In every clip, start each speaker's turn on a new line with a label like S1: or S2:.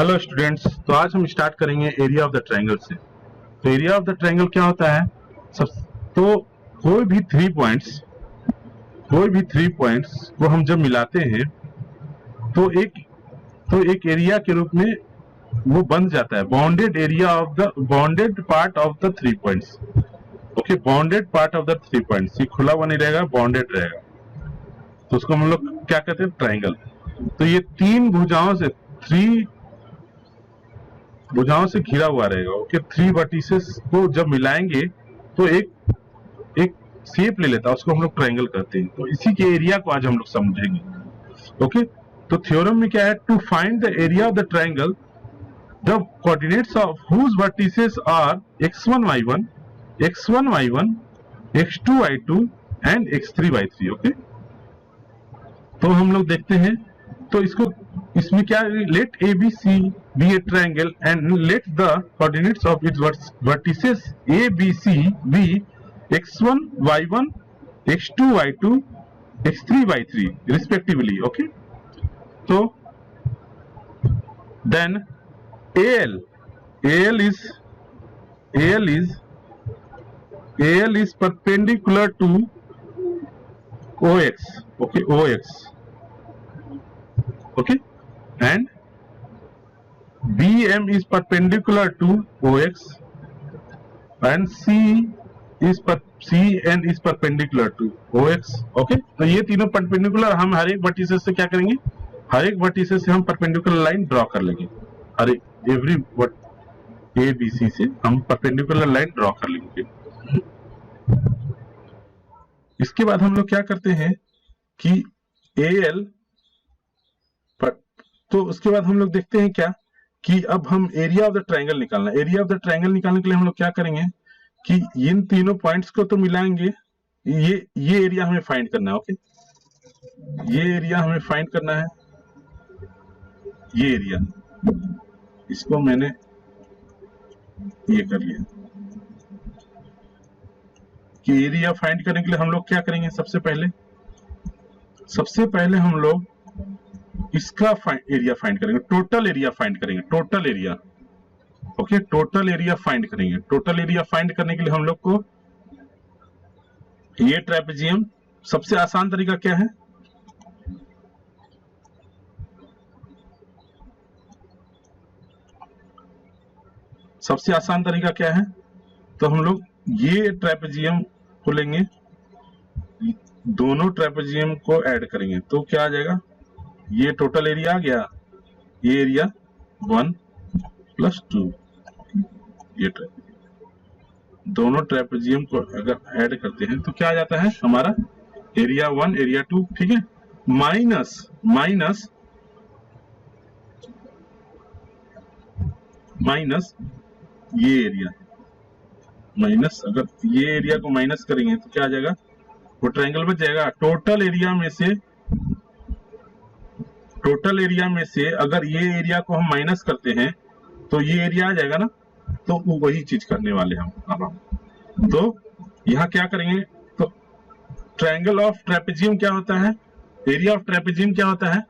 S1: Hello students, तो आज हम स्टार्ट करेंगे एरिया ऑफ द ट्रायंगल से। तो एरिया ऑफ द ट्रायंगल क्या होता है? सब तो कोई भी थ्री पॉइंट्स को हम जब मिलाते हैं तो एक एरिया के रूप में वो बन जाता है। Bounded part of the three points. Okay, bounded part of the three points, ये खुला हुआ नहीं रहेगा, बाउंडेड रहेगा। तो उसको हम लोग क्या कहते हैं? ट्रायंगल। तो ये थ्री भुजाओं से घिरा हुआ रहेगा। ओके, थ्री वर्टिसेस को जब मिलाएंगे तो एक शेप ले लेता है, उसको हम लोग ट्रायंगल कहते हैं। तो इसी के एरिया को आज हम लोग समझेंगे। ओके, तो थ्योरम में क्या है? To find the area of the triangle the coordinates of whose vertices are x1 y1 x1 y1 x2 y2 and x3 y3। Okay, तो हम लोग देखते हैं। तो इसमें क्या, let ABC be a triangle and let the coordinates of its vertices ABC be x1 y1 x2 y2 x3 y3 respectively. Okay, so then AL is perpendicular to OX. Okay, OX. Okay, and BM is perpendicular to OX and CN is perpendicular to OX. Okay, तो ये तीनों perpendicular हम हर एक vertices से क्या करेंगे? हर एक vertices से हम परपेंडिकुलर लाइन ड्रॉ कर लेंगे। हर एक एवरी ABC से हम परपेंडिकुलर लाइन ड्रॉ कर लेंगे। इसके बाद हम लोग क्या करते हैं कि AL पर, तो उसके बाद हम लोग देखते हैं क्या कि अब हम एरिया ऑफ द ट्रायंगल निकालना। एरिया ऑफ द ट्रायंगल निकालने के लिए हम लोग क्या करेंगे कि इन तीनों पॉइंट्स को तो मिलाएंगे। ये एरिया हमें फाइंड करना है। ओके, ये एरिया हमें फाइंड करना है। ये एरिया, इसको मैंने ये कर लिया कि एरिया फाइंड करने के लिए हम लोग क्या करेंगे? सबसे पहले हम लोग इसका एरिया फाइंड करेंगे, टोटल एरिया फाइंड करेंगे। Total area, okay, total area find करेंगे। टोटल एरिया फाइंड करने के लिए हम लोग को ये ट्रेपेजियम, सबसे आसान तरीका क्या है? सबसे आसान तरीका क्या है? तो हम लोग ये ट्रेपेजियम को लेंगे, दोनों ट्रेपेजियम को ऐड करेंगे तो क्या आ जाएगा? ये टोटल एरिया आ गया। ये एरिया 1 + 2, ये दोनों ट्रेपेजियम को अगर ऐड करते हैं तो क्या आ जाता है? हमारा एरिया 1 एरिया 2, ठीक है, माइनस ये एरिया, अगर ये एरिया को माइनस करेंगे तो क्या आ जाएगा? वो ट्रायंगल बच जाएगा। टोटल एरिया में से अगर ये एरिया को हम माइनस करते हैं तो ये एरिया आ जाएगा ना। तो वही चीज करने वाले हम अब तो यहाँ क्या करेंगे? तो ट्रायंगल ऑफ ट्रेपेजियम क्या होता है? एरिया ऑफ ट्रेपेजियम क्या होता है?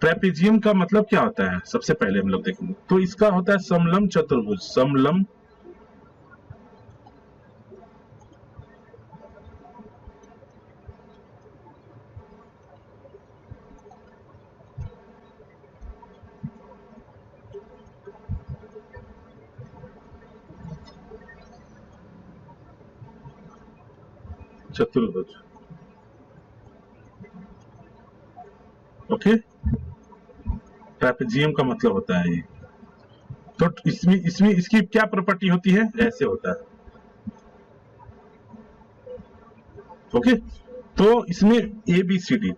S1: ट्रेपेजियम का मतलब क्या होता है? सबसे पहले हम लोग देखेंगे तो इसका होता है समलंब चतुर्भुज। समलंब चतुर्भुज। ओके, ट्रेपेजियम का मतलब होता है ये। तो इसमें इसकी क्या प्रॉपर्टी होती है? ऐसे होता है। ओके, तो इसमें ABCD,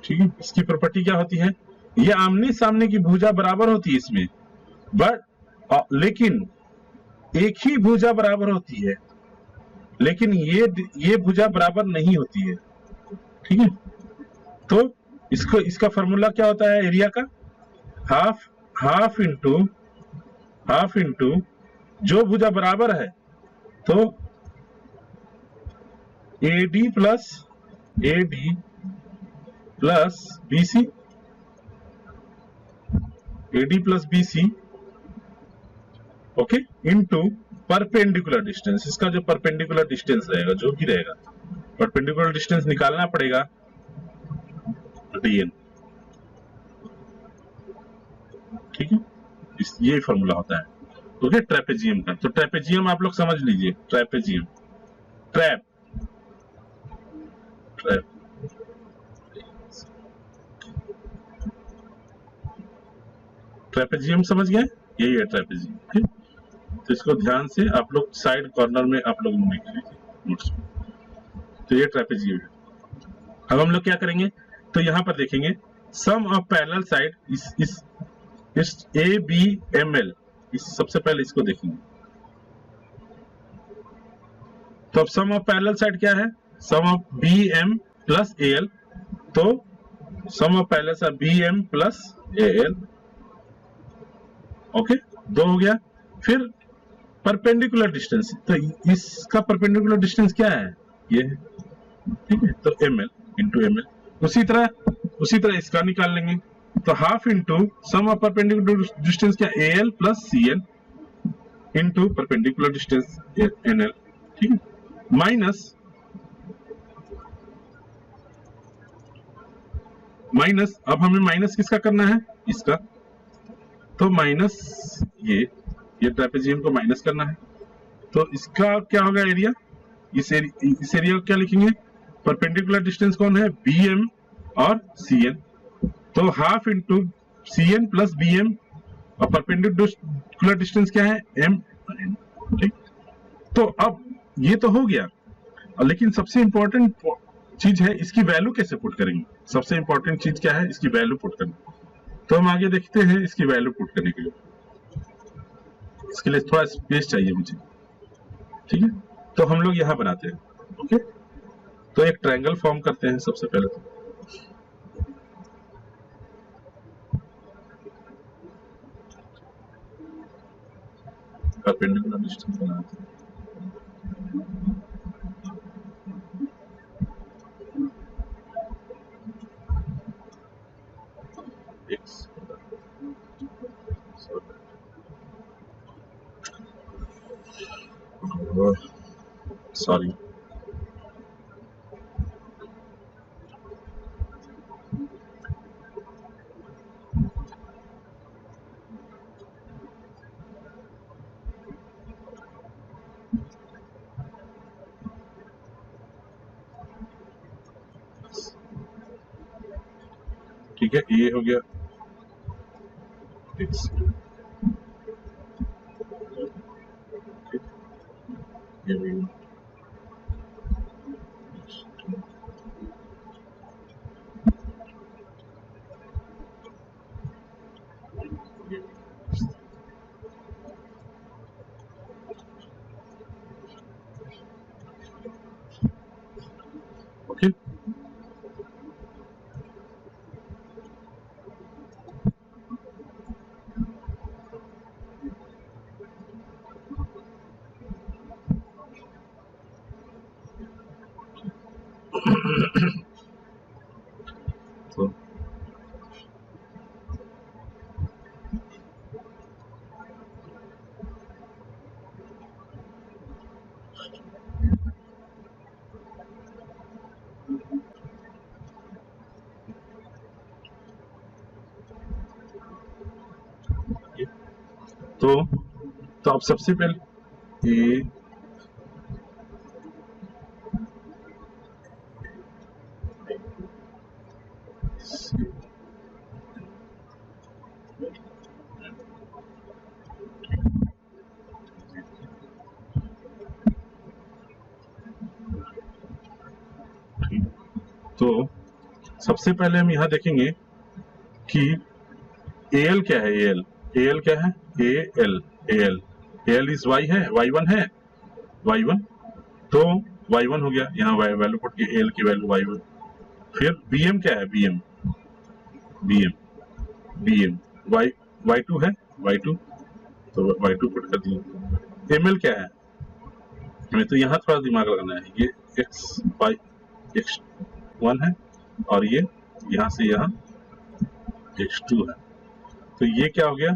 S1: ठीक है, इसकी प्रॉपर्टी क्या होती है? ये आमने सामने की भुजा बराबर होती है इसमें, बट लेकिन एक ही भुजा बराबर होती है, लेकिन ये भुजा बराबर नहीं होती है। ठीक है, तो इसका फॉर्मूला क्या होता है एरिया का? हाफ इंटू जो भुजा बराबर है तो AD + AD plus BC, AD plus BC, okay, into perpendicular distance. इसका जो परपेंडिकुलर डिस्टेंस रहेगा, जो भी रहेगा, परपेंडिकुलर डिस्टेंस निकालना पड़ेगा, DN, ठीक है। ये फॉर्मूला होता है, ओके, ट्रेपेजियम का। तो ट्रेपेजियम आप लोग समझ लीजिए, ट्रेपेजियम, ट्रैप, ट्रैप, ट्रेपेजियम समझ गए, यही है ट्रेपेजियम, ठीक। तो इसको ध्यान से आप लोग साइड कॉर्नर में आप लोग लिख लीजिए नोट्स में। तो ये ट्रेपेजियम है। अब हम लोग क्या करेंगे, तो यहां पर देखेंगे सम ऑफ पैरेलल साइड, इस ABML, इस सबसे पहले इसको देखेंगे। तो अब सम ऑफ पैरेलल साइड क्या है, sum of BM plus AL, तो sum of parallel side BM plus AL, okay, 2 हो गया। फिर परपेंडिकुलर डिस्टेंस, तो इसका परपेंडिकुलर डिस्टेंस क्या है, ये है, ठीक है। तो ML इंटू ML, उसी तरह इसका निकाल लेंगे। तो half into sum of perpendicular distance क्या, AL plus CL into perpendicular distance NL, ठीक है। माइनस अब हमें माइनस किसका करना है, इसका। तो माइनस ये ट्रेपेजियम को माइनस करना है। तो इसका क्या होगा एरिया, इस एरिया को क्या लिखेंगे, परपेंडिकुलर डिस्टेंस कौन है, BM और CN, तो half into CN plus BM, और परपेंडिकुलर डिस्टेंस क्या है, M, ठीक। तो अब ये तो हो गया, लेकिन सबसे इंपॉर्टेंट चीज है इसकी वैल्यू कैसे पुट करेंगे। सबसे इंपॉर्टेंट चीज क्या है, इसकी वैल्यू पुट करना। तो हम आगे देखते हैं इसकी वैल्यू पुट करने के लिए। इसके लिए थोड़ा स्पेस चाहिए मुझे, ठीक है। तो हम लोग यहां बनाते हैं, ओके। तो एक ट्रायंगल फॉर्म करते हैं सबसे पहले, तो परपेंडिकुलर डिस्टेंस बनाते हैं। सॉरी, ठीक है, ये हो गया x, ये भी ओके। तो तो अब सबसे पहले ये तो सबसे पहले हम यहाँ देखेंगे कि AL क्या है, AL क्या है, AL इज Y है, Y1 है, Y1, तो Y1 हो गया, यहाँ वैल्यू पुट के AL की वैल्यू Y1। फिर BM क्या है, BM Y2 है, Y2, तो Y2 पुट कर दिया। ML क्या है, हमें तो यहाँ थोड़ा दिमाग लगाना है, ये X1 है और ये यहां से यहां x2 है, तो ये क्या हो गया,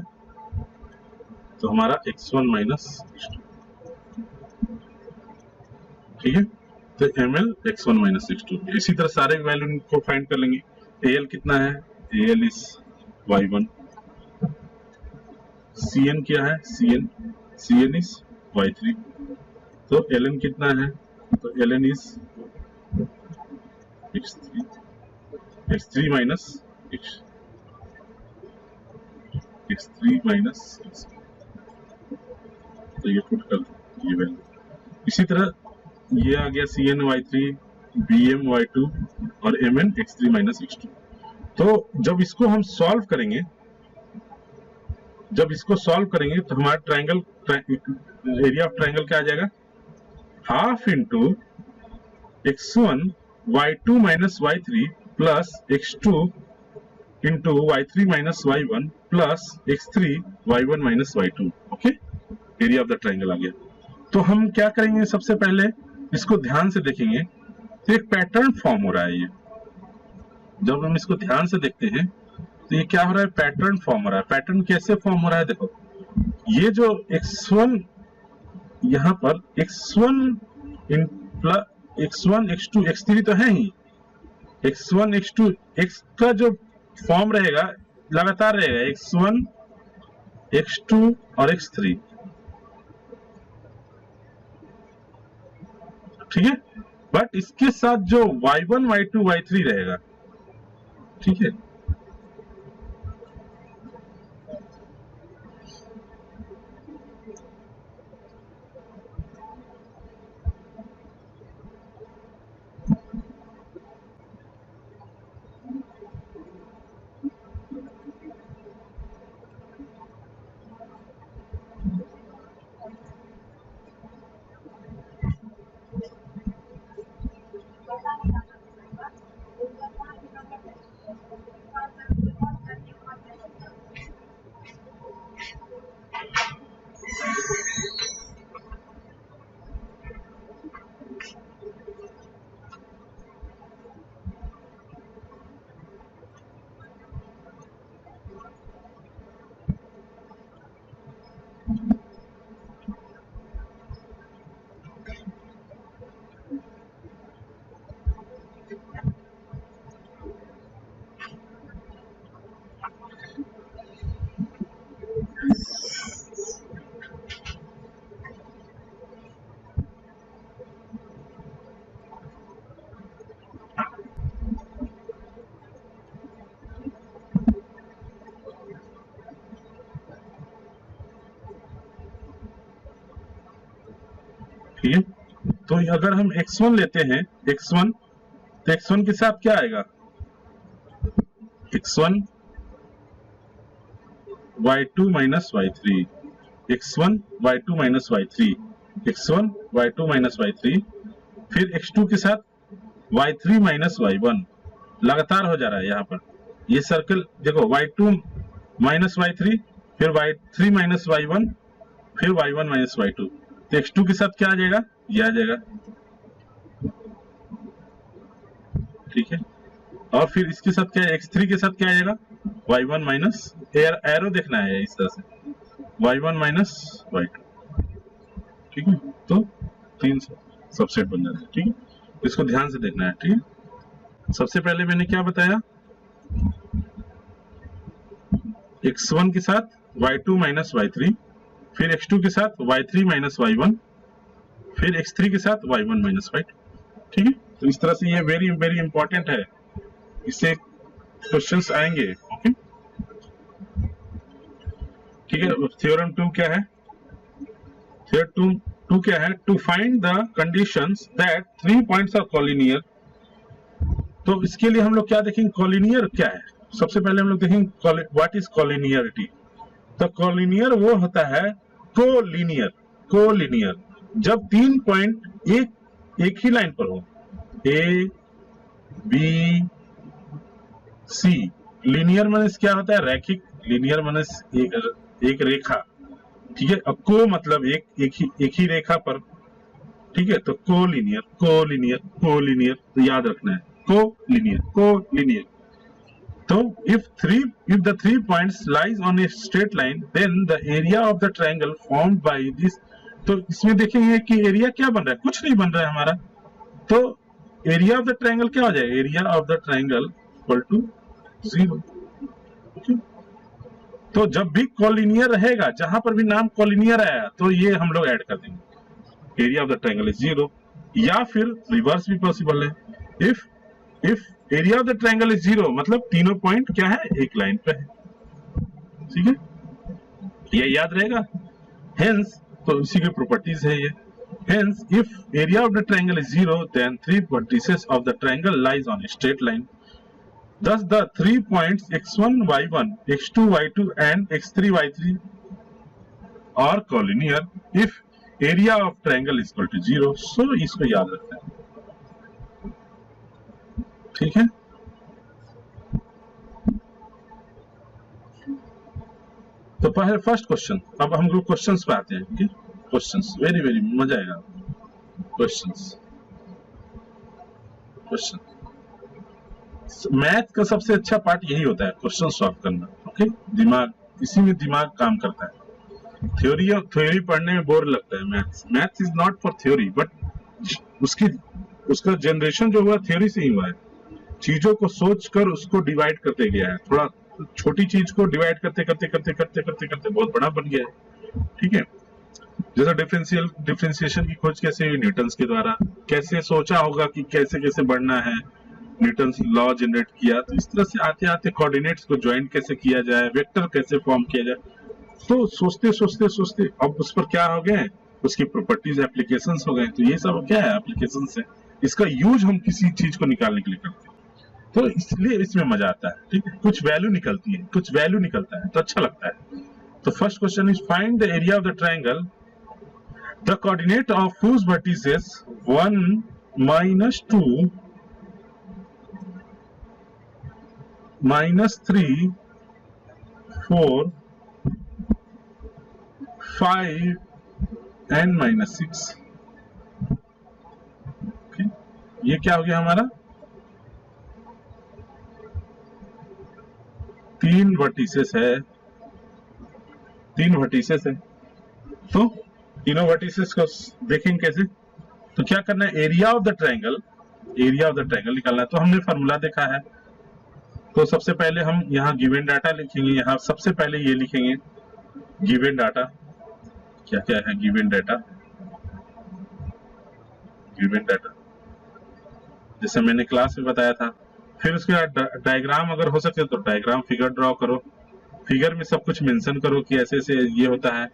S1: तो हमारा x1 माइनस x2, ठीक है। तो ml x1 माइनस x2, इसी तरह सारे वैल्यू को फाइंड कर लेंगे। al कितना है, al इज y1, cn क्या है, cn इज y3, तो ln कितना है, तो ln is x3 minus x3 minus x, तो ये पुट कर दो ये वैल्यू। इसी तरह ये आ गया cn y3, bm y2 और mn x3 माइनस x2। तो जब इसको हम सॉल्व करेंगे, तो हमारा ट्रायंगल एरिया ऑफ ट्रायंगल क्या आ जाएगा, half into x1 y2 minus y3 plus x2 into y3 minus y1 plus x3 y1 minus y2। Okay, area of the triangle आ गया। तो हम क्या करेंगे, सबसे पहले इसको ध्यान से देखेंगे तो एक पैटर्न फॉर्म हो रहा है। ये जब हम इसको ध्यान से देखते हैं तो ये क्या हो रहा है, पैटर्न फॉर्म हो रहा है। पैटर्न कैसे फॉर्म हो रहा है, देखो ये जो x1 यहाँ पर x1 in plus x1 x2 x3 तो है ही, x1 x2 x का जो फॉर्म रहेगा लगातार रहेगा, x1 x2 और x3, ठीक है। बट इसके साथ जो y1 y2 y3 रहेगा, ठीक है। ठीक है, तो अगर हम x1 लेते हैं, x1 तो x1 के साथ क्या आएगा, x1 y2 minus y3, x1 y2 minus y3, x1 y2 minus y3, फिर x2 के साथ y3 माइनस y1, लगातार हो जा रहा है यहाँ पर ये सर्कल। देखो y2 माइनस y3, फिर y3 माइनस y1, फिर y1 माइनस y2, तो x2 के साथ क्या आ जाएगा, ये आ जाएगा, ठीक है। और फिर इसके साथ क्या है, x3 के साथ क्या आ जाएगा, y1 माइनस, एरो देखना है इस तरह से, y1 माइनस y2, ठीक है। तो 3 सबसेट बन जाते हैं, ठीक है। इसको ध्यान से देखना है, ठीक है। सबसे पहले मैंने क्या बताया, x1 के साथ y2 माइनस y3, फिर x2 के साथ y3 माइनस y1, फिर x3 के साथ y1 माइनस y2, ठीक है। तो इस तरह से ये वेरी वेरी इंपॉर्टेंट है, इससे क्वेश्चंस आएंगे, ओके, ठीक है। थ्योरम 2 क्या है, थ्योरम 2 क्या है, to find the conditions that 3 points are collinear. तो इसके लिए हम लोग क्या देखेंगे, कोलिनियर क्या है। सबसे पहले हम लोग देखेंगे व्हाट इज कोलिनियरिटी। तो कोलिनियर वो होता है कोलिनियर जब 3 पॉइंट एक ही लाइन पर हो, A B C. Linear minus क्या होता है, रैखिक, लीनियर माइनस एक रेखा, ठीक है। अब को मतलब एक ही रेखा पर, ठीक है। तो कोलिनियर तो याद रखना है, कोलिनियर। तो if the 3 points lies on a straight line, then the area of the triangle formed by this, तो इसमें देखेंगे कि एरिया क्या बन रहा है, कुछ नहीं बन रहा है हमारा, तो एरिया ऑफ द ट्रायंगल क्या हो जाएगा, area of the triangle equal to 0। तो जब भी कॉलिनियर रहेगा, जहां पर भी नाम कॉलिनियर आया तो ये हम लोग ऐड कर देंगे, area of the triangle is 0, या फिर रिवर्स भी पॉसिबल है, if area of the triangle is 0 मतलब तीनों पॉइंट क्या है, एक लाइन पे है, ठीक है, ये याद रहेगा। हेंस तो इसी की प्रॉपर्टीज है ये, hence if area of the triangle is 0 then 3 vertices of the triangle lies on a straight line, thus the 3 points x1 y1 x2 y2 and x3 y3 are collinear if area of triangle is equal to 0। so इसको याद रखना है, ठीक है। तो पहले first question, अब हम लोग क्वेश्चंस पे आते हैं, क्वेश्चंस वेरी वेरी मजा आएगा, क्वेश्चंस मैथ का सबसे अच्छा पार्ट यही होता है, क्वेश्चन सॉल्व करना, ओके, दिमाग, इसी में दिमाग काम करता है। थ्योरी पढ़ने में बोर लगता है, maths is not for theory, but उसका जनरेशन जो हुआ थ्योरी से ही हुआ है, चीजों को सोचकर उसको डिवाइड करते गया है, थोड़ा छोटी चीज को डिवाइड करते करते बहुत बड़ा बन गया है, ठीक है। जैसा डिफरेंशिएशन की खोज कैसे हुई, न्यूटन्स के द्वारा, कैसे सोचा होगा कि कैसे कैसे बढ़ना है, न्यूटन्स लॉ जनरेट किया, तो इस तरह से आते आते कोऑर्डिनेट्स को ज्वाइन कैसे किया जाए, वेक्टर कैसे फॉर्म किया जाए, तो सोचते अब उस पर क्या हो गए, उसकी प्रॉपर्टीज एप्लीकेशंस हो गए, तो ये सब क्या है, एप्लीकेशंस है, इसका यूज हम किसी चीज को निकालने के लिए करते हैं, तो इसलिए इसमें मजा आता है, ठीक है, कुछ वैल्यू निकलती है, कुछ वैल्यू निकलता है तो अच्छा लगता है। तो first question is find the area of the triangle, the coordinate of whose vertices 1 -2 -3 4 5 and -6, okay? ये क्या हो गया हमारा, 3 वर्टिसेस है, तो तीनों वर्टिसेस को देखेंगे कैसे, तो क्या करना है, एरिया ऑफ द ट्रायंगल निकालना है, तो हमने फार्मूला देखा है, तो सबसे पहले हम यहाँ गिवन डाटा लिखेंगे, यहाँ सबसे पहले ये लिखेंगे गिवन डाटा, क्या क्या है गिवन डाटा, जैसे मैंने क्लास में बताया था, फिर उसके बाद डायग्राम अगर हो सके तो डायग्राम फिगर ड्रॉ करो, फिगर में सब कुछ मेंशन करो कि ऐसे ऐसे ये होता है,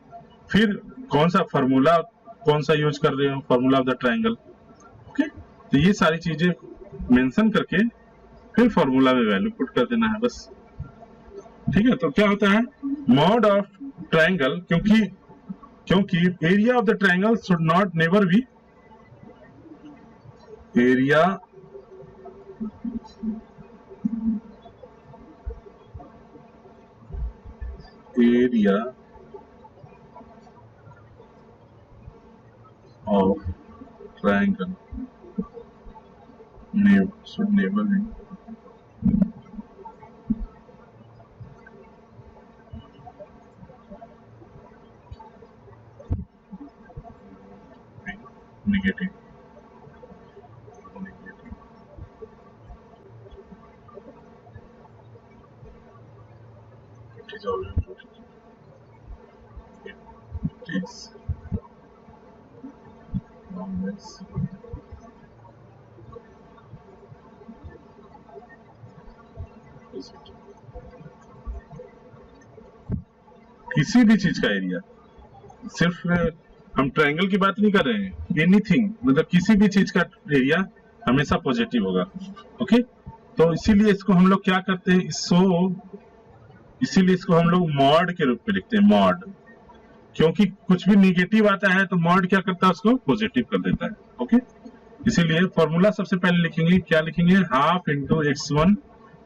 S1: फिर कौन सा यूज कर रहे हो, formula of the triangle, okay, तो ये सारी चीजें मेंशन करके फिर फार्मूला में वैल्यू पुट कर देना है, बस, ठीक है। तो क्या होता है, मॉड ऑफ ट्रायंगल, क्योंकि area of the triangle should not never be area of triangle should never be negative. It is always positive. It is always positive. किसी भी चीज का एरिया, सिर्फ हम ट्रायंगल की बात नहीं कर रहे हैं, एनीथिंग, मतलब किसी भी चीज का एरिया हमेशा पॉजिटिव होगा, ओके। तो इसीलिए इसको हम लोग क्या करते हैं, इसीलिए इसको हम लोग मॉड के रूप में लिखते हैं, मॉड, क्योंकि कुछ भी निगेटिव आता है तो मॉड क्या करता है, उसको पॉजिटिव कर देता है, ओके। इसीलिए फॉर्मूला सबसे पहले लिखेंगे, क्या लिखेंगे, half into x1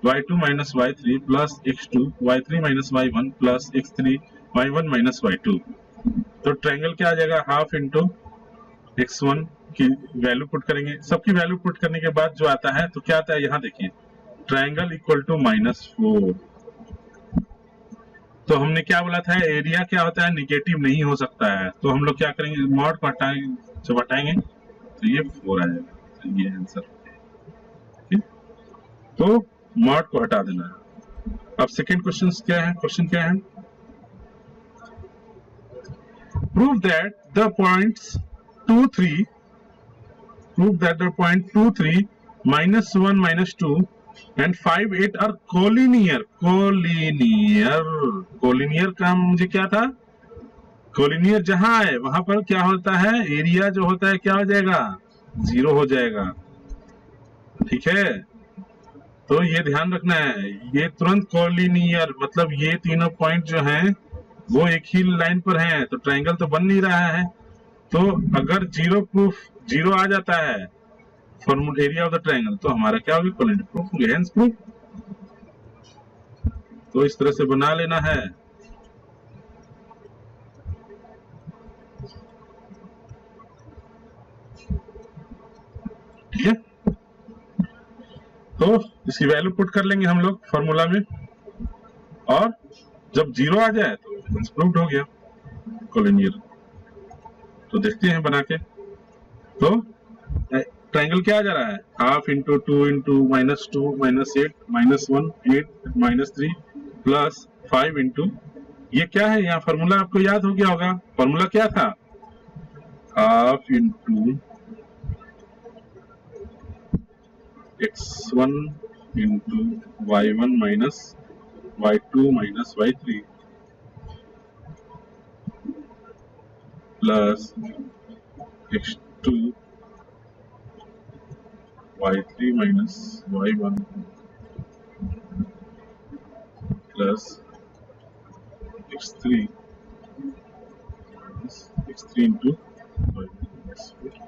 S1: y2 minus y3 plus x2 y3 minus y1 plus x3 y1 minus y2। तो ट्रायंगल क्या आ जाएगा, हाफ इंटू x1 की वैल्यू पुट करेंगे, सबकी वैल्यू पुट करने के बाद जो आता है, तो क्या आता है, यहाँ देखिए ट्रायंगल इक्वल टू -4। तो हमने क्या बोला था, एरिया क्या होता है, निगेटिव नहीं हो सकता है। तो हम लोग क्या करेंगे, मॉड को हटाएंगे, जब हटाएंगे तो ये 4 आ जाएगा। तो ये आंसर, ठीक। तो मॉड को हटा देना है। अब सेकेंड क्वेश्चन क्या है, क्वेश्चन क्या है, prove that the points 2 3 prove that the point 2 3 minus 1 minus 2 and 5 8 are collinear। collinear का मुझे क्या था, collinear जहां है वहां पर क्या होता है, एरिया जो होता है क्या हो जाएगा, 0 हो जाएगा, ठीक है। तो ये ध्यान रखना है, ये तुरंत collinear मतलब ये तीनों पॉइंट जो हैं वो एक ही लाइन पर हैं, तो ट्रायंगल तो बन नहीं रहा है। तो अगर जीरो आ जाता है formula area of the triangle, तो हमारा क्या होगा, कोलिनियर प्रूफ होगा, हेंस प्रूफ। तो इस तरह से बना लेना है। ठीक है, तो इसकी वैल्यू पुट कर लेंगे हम लोग फॉर्मूला में, और जब 0 आ जाए तो हेंस प्रूफ हो गया कोलिनियर। तो देखते हैं बना के। तो ट्रायंगल क्या आ जा रहा है, half into 2 into -2 -8 -1 8 -3 plus 5 into, ये क्या है, यहाँ फॉर्मूला आपको याद हो गया होगा। फॉर्मूला क्या था, half into x1 into y1 minus y2 minus y3 plus x2 y3 minus y1 plus x3 minus x3 into y1 minus 4।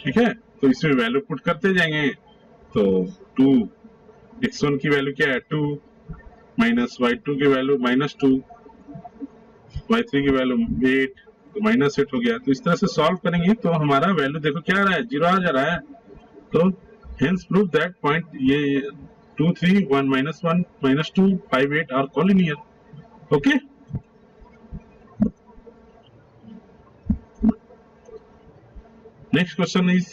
S1: ठीक है, तो इसमें वैल्यू पुट करते जाएंगे। तो 2 x1 की वैल्यू क्या है 2 माइनस y2 की वैल्यू -2 y3 की वैल्यू 8 तो -8 हो गया। तो इस तरह से सॉल्व करेंगे तो हमारा वैल्यू देखो क्या आ रहा है, 0 आ जा रहा है। तो हेंस प्रूव दैट पॉइंट ये 2 3 1 -1 -2 5 8 are collinear. Okay, next question is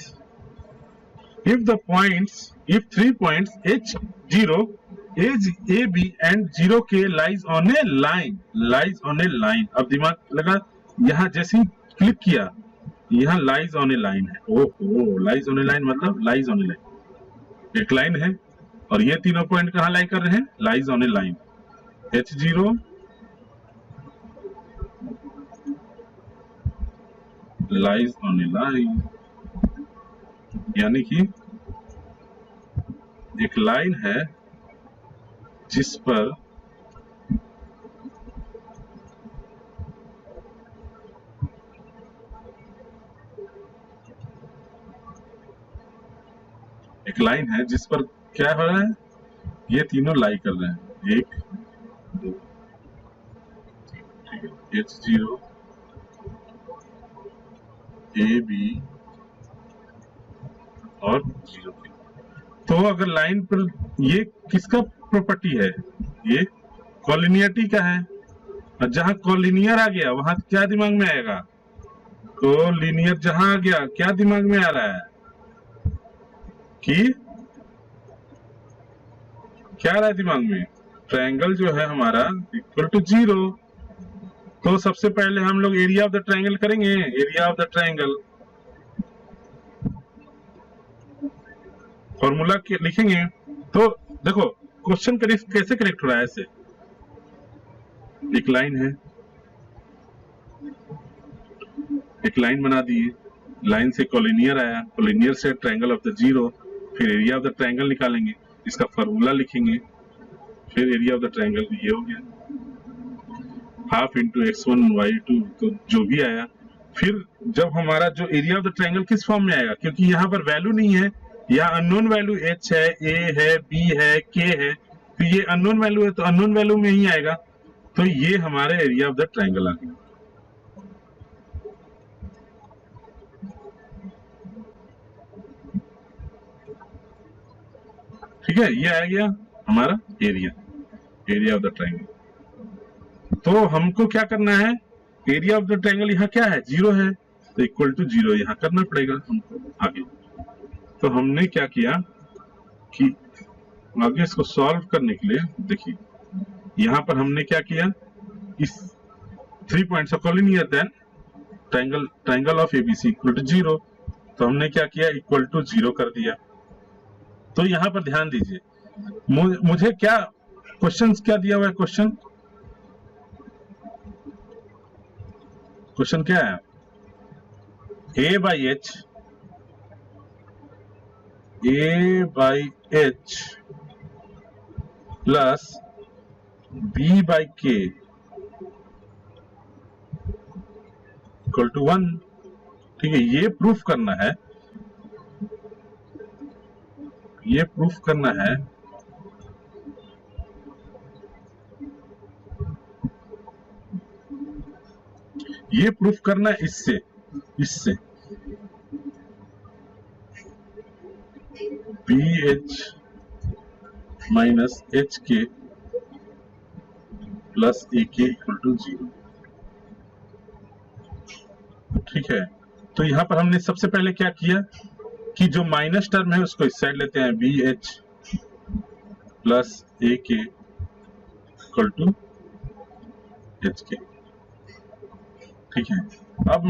S1: if 3 points h0 a b and 0 k lies on a line। अब दिमाग लगा, यहाँ जैसे ही क्लिक किया यहाँ लाइज ऑन ए लाइन है। ओहो, लाइज ऑन ए लाइन मतलब लाइज ऑन ए लाइन, एक लाइन है और ये तीनों पॉइंट कहाँ लाई कर रहे हैं, lies on A line. h0 lies on A line, यानी कि एक लाइन है जिस पर क्या हो रहा है, ये तीनों लाई कर रहे हैं, 1 2 ठीक है, h0 a b और 0 k। तो अगर लाइन पर ये किसका प्रॉपर्टी है, ये कॉलिनियरिटी का है। और जहां कॉलिनियर आ गया वहां क्या दिमाग में आएगा, कॉलिनियर जहां आ गया क्या दिमाग में आ रहा है कि क्या आ रहा है दिमाग में, ट्रायंगल जो है हमारा इक्वल टू 0। तो सबसे पहले हम लोग एरिया ऑफ द ट्रायंगल करेंगे, area of the triangle formula लिखेंगे। तो देखो क्वेश्चन कैसे करेक्ट हो रहा है, ऐसे एक लाइन है, एक लाइन बना दिए, लाइन से कॉलिनियर आया, कॉलिनियर से ट्रायंगल ऑफ द 0, फिर एरिया ऑफ द ट्रायंगल निकालेंगे, इसका फॉर्मूला लिखेंगे, फिर एरिया ऑफ द ट्रायंगल ये हो गया हाफ इंटू x1 y2, तो जो भी आया। फिर जब हमारा जो एरिया ऑफ द ट्रायंगल किस फॉर्म में आएगा, क्योंकि यहाँ पर वैल्यू नहीं है, यहाँ अननोन वैल्यू h है, a है, b है, k है, तो ये अननोन वैल्यू है तो अननोन वैल्यू में ही आएगा। तो ये हमारे एरिया ऑफ द ट्रायंगल आ गया। ठीक है, ये आ गया हमारा एरिया ऑफ द ट्राइंगल। तो हमको क्या करना है, एरिया ऑफ द ट्राइंगल यहाँ क्या है, 0 है, तो इक्वल टू 0 यहाँ करना पड़ेगा हमको आगे। तो हमने क्या किया कि आगे इसको सॉल्व करने के लिए देखिए यहाँ पर हमने क्या किया, इस 3 points of collinear then triangle of ABC equal to 0, तो हमने क्या किया, इक्वल टू 0 कर दिया। तो यहाँ पर ध्यान दीजिए, मुझे क्या क्वेश्चन क्या दिया हुआ है, क्वेश्चन क्या है, a by h plus b by k equal to 1। ठीक है, ये प्रूफ करना है, ये प्रूफ करना है इससे BH minus HK plus AK equal to 0। ठीक है, तो यहां पर हमने सबसे पहले क्या किया कि जो माइनस टर्म है उसको इस साइड लेते हैं, BH plus AK equal to HK। ठीक है, अब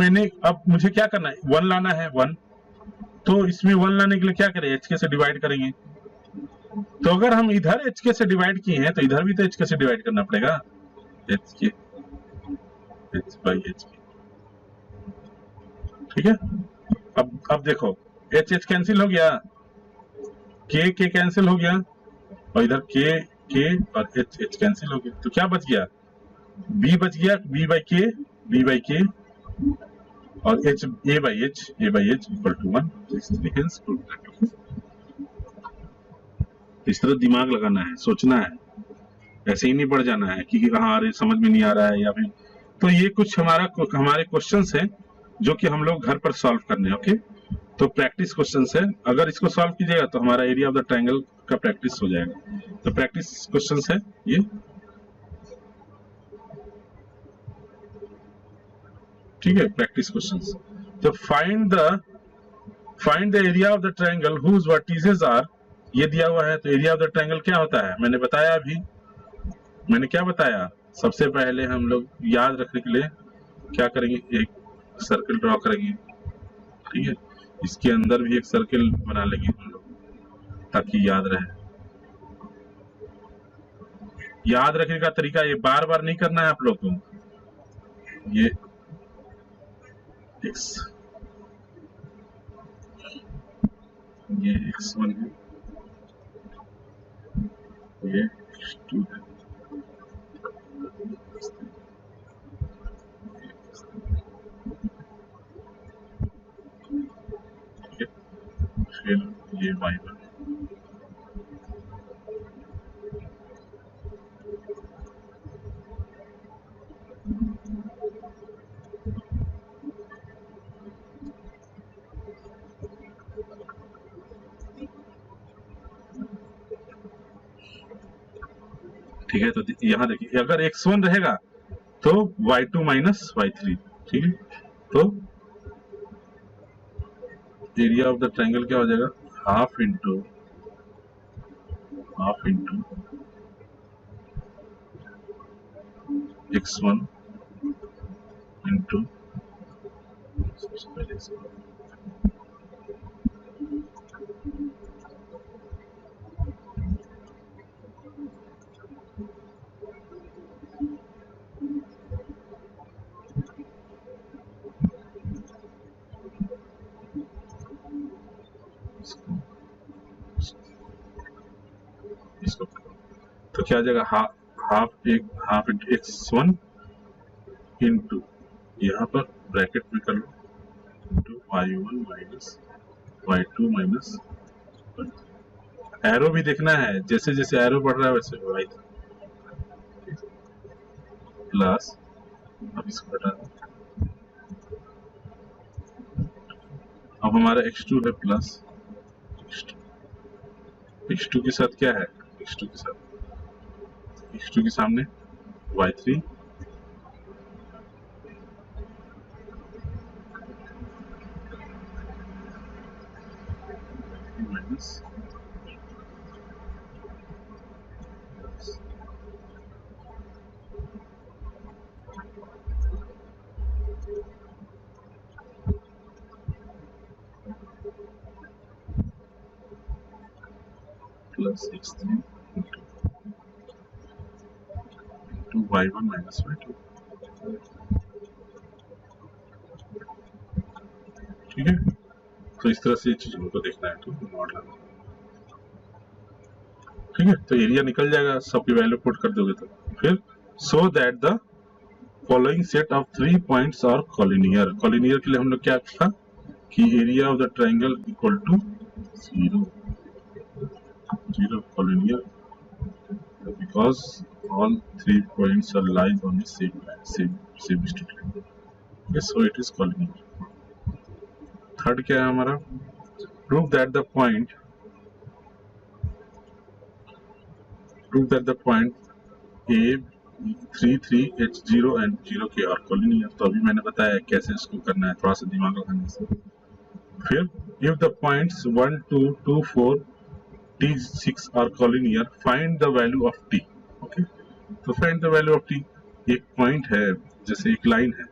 S1: मुझे क्या करना है, 1 लाना है, 1, तो इसमें 1 लाने के लिए क्या करें, HK से डिवाइड करेंगे। तो अगर हम इधर HK से डिवाइड किए हैं तो इधर भी तो HK से डिवाइड करना पड़ेगा, HK H by HK। ठीक है, अब देखो H कैंसिल हो गया, K कैंसिल हो गया, और इधर K और H कैंसिल हो गया, तो क्या बच गया, B बच गया, B by K और A by H equal to 1। इस तरह दिमाग लगाना है, सोचना है, ऐसे ही नहीं बढ़ जाना है कि हाँ अरे समझ में नहीं आ रहा है या फिर। तो ये कुछ हमारे क्वेश्चंस हैं जो कि हम लोग घर पर सॉल्व करने हैं। ओके, तो प्रैक्टिस क्वेश्चंस है, अगर इसको सॉल्व कीजिएगा तो हमारा एरिया ऑफ द ट्रायंगल का प्रैक्टिस हो जाएगा। तो प्रैक्टिस क्वेश्चंस है ये, ठीक है, प्रैक्टिस क्वेश्चंस। तो find the area of the triangle whose vertices are, ये दिया हुआ है। तो एरिया ऑफ द ट्रायंगल क्या होता है, मैंने बताया अभी, मैंने क्या बताया, सबसे पहले हम लोग याद रखने के लिए क्या करेंगे, एक सर्कल ड्रॉ करेंगे। ठीक है, इसके अंदर भी एक सर्कल बना लेंगे हम लोग ताकि याद रहे। याद रखने का तरीका ये बार बार नहीं करना है आप लोग को, ये x, ये x1 है, ये x2 है, फिर ये y1 है। ठीक है, तो यहाँ देखिए अगर x1 रहेगा तो y2 माइनस y3। ठीक है, तो एरिया ऑफ द ट्रायंगल क्या हो जाएगा, हाफ इंटू x1 इंटू इसको, तो क्या आ जाएगा, हाफ इंटू x1 इंटू यहाँ पर ब्रैकेट में कर लो into y1 minus y2 minus, arrow भी देखना है, जैसे जैसे एरो बढ़ रहा है वैसे y प्लस, अब इसको हटा दो, अब हमारा x2 है प्लस x2 के साथ क्या है, x2 के साथ x2 के सामने y3 minus plus x3 into y1 minus y2। ठीक है, तो इस तरह से चीजों को देखना है तो मॉडल। ठीक है, तो एरिया निकल जाएगा, सबकी वैल्यू पुट कर दोगे तो फिर so that the following set of 3 points are collinear. Collinear के लिए हम लोग क्या था कि area of the triangle equal to 0 collinear because all 3 points are lies on the same line, same straight line. Okay, so it is collinear. Third क्या है हमारा, prove that the point A 33H0 and 0K are collinear। तो अभी मैंने बताया कैसे इसको करना है, थोड़ा सा दिमाग लगाने से। फिर if the points 1 2 2 4 T6 are collinear, find the value of T। Okay, तो find the value of T, एक पॉइंट है जैसे एक लाइन है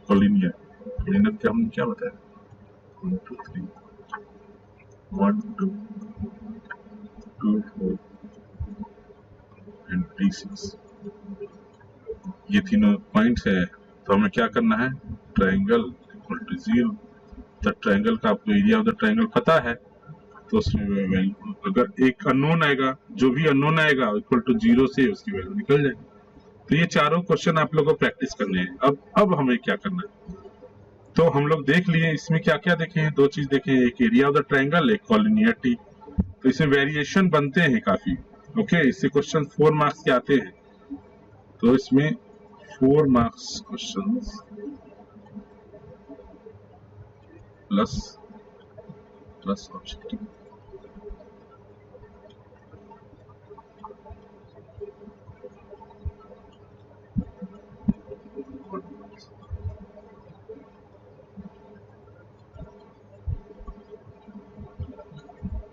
S1: collinear। collinear क्या हमने क्या बताया, 1 2 3 1 2 2 4 एंड T6, ये तीनों पॉइंट्स है। तो हमें क्या करना है, ट्राइंगल इक्वल टू 0। तो ट्राइंगल का आपको एरिया ऑफ द ट्राइंगल पता है, तो उसमें वैल्यू अगर एक अननोन आएगा, जो भी अननोन आएगा इक्वल टू 0 से उसकी वैल्यू निकल जाएगी। तो ये चारों क्वेश्चन आप लोगों को प्रैक्टिस करने हैं। अब हमें क्या करना है, तो हम लोग देख लिए इसमें क्या क्या देखे हैं, दो चीज देखे हैं, एक एरिया ऑफ द ट्राइंगल, एक कॉलिनियरिटी। तो इसमें वेरिएशन बनते हैं काफी। ओके, इससे क्वेश्चन 4 मार्क्स के आते हैं। तो इसमें 4 मार्क्स क्वेश्चन प्लस ऑब्जेक्टिव।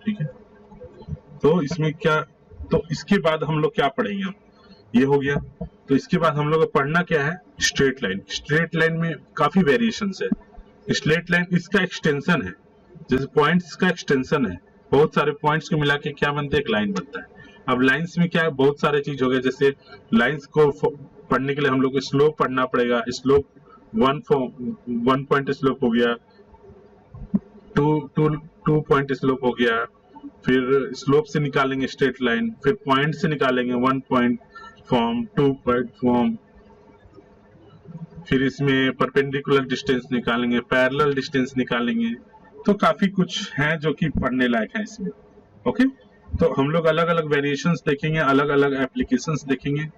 S1: ठीक है, तो इसमें क्या, तो इसके बाद हम लोग क्या पढ़ेंगे, ये हो गया। तो इसके बाद हम लोग को पढ़ना क्या है, स्ट्रेट लाइन। स्ट्रेट लाइन में काफी वेरिएशंस है। स्ट्रेट लाइन इसका एक्सटेंशन है, जैसे पॉइंट्स का एक्सटेंशन है, बहुत सारे पॉइंट्स को मिला के क्या बनता है, एक लाइन बनता है। अब लाइंस में क्या है, बहुत सारे चीज हो गए, जैसे लाइंस को पढ़ने के लिए हम लोग को स्लोप पढ़ना पड़ेगा। स्लोप 1 पॉइंट स्लोप हो गया, 2 पॉइंट स्लोप हो गया, फिर स्लोप से निकालेंगे स्ट्रेट लाइन, फिर पॉइंट से निकालेंगे 1 पॉइंट फॉर्म, 2 पॉइंट फॉर्म, फिर इसमें परपेंडिकुलर डिस्टेंस निकालेंगे, पैरेलल डिस्टेंस निकालेंगे। तो काफी कुछ है जो कि पढ़ने लायक है इसमें। ओके, तो हम लोग अलग अलग वेरिएशंस देखेंगे, अलग अलग एप्लीकेशंस देखेंगे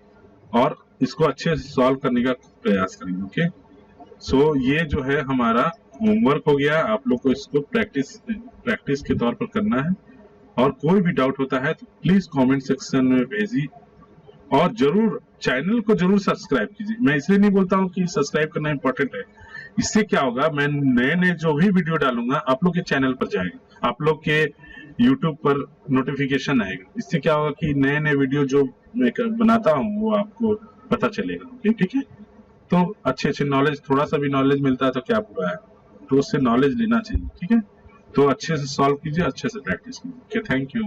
S1: और इसको अच्छे से सॉल्व करने का प्रयास करेंगे। ओके, सो ये जो है हमारा होमवर्क हो गया, आप लोग को इसको प्रैक्टिस के तौर पर करना है। और कोई भी डाउट होता है तो प्लीज कमेंट सेक्शन में भेजिए और जरूर चैनल को जरूर सब्सक्राइब कीजिए। मैं इसलिए नहीं बोलता हूँ कि सब्सक्राइब करना इंपॉर्टेंट है, इससे क्या होगा, मैं नए जो भी वीडियो डालूंगा आप लोग के चैनल पर जाएगा, आप लोग के यूट्यूब पर नोटिफिकेशन आएगा। इससे क्या होगा कि नए वीडियो जो मैं बनाता हूँ वो आपको पता चलेगा। ठीक है, तो अच्छे नॉलेज, थोड़ा सा भी नॉलेज मिलता है तो क्या बुरा है, तो उससे नॉलेज लेना चाहिए। ठीक है, तो अच्छे से सॉल्व कीजिए, अच्छे से प्रैक्टिस कीजिए। Thank you.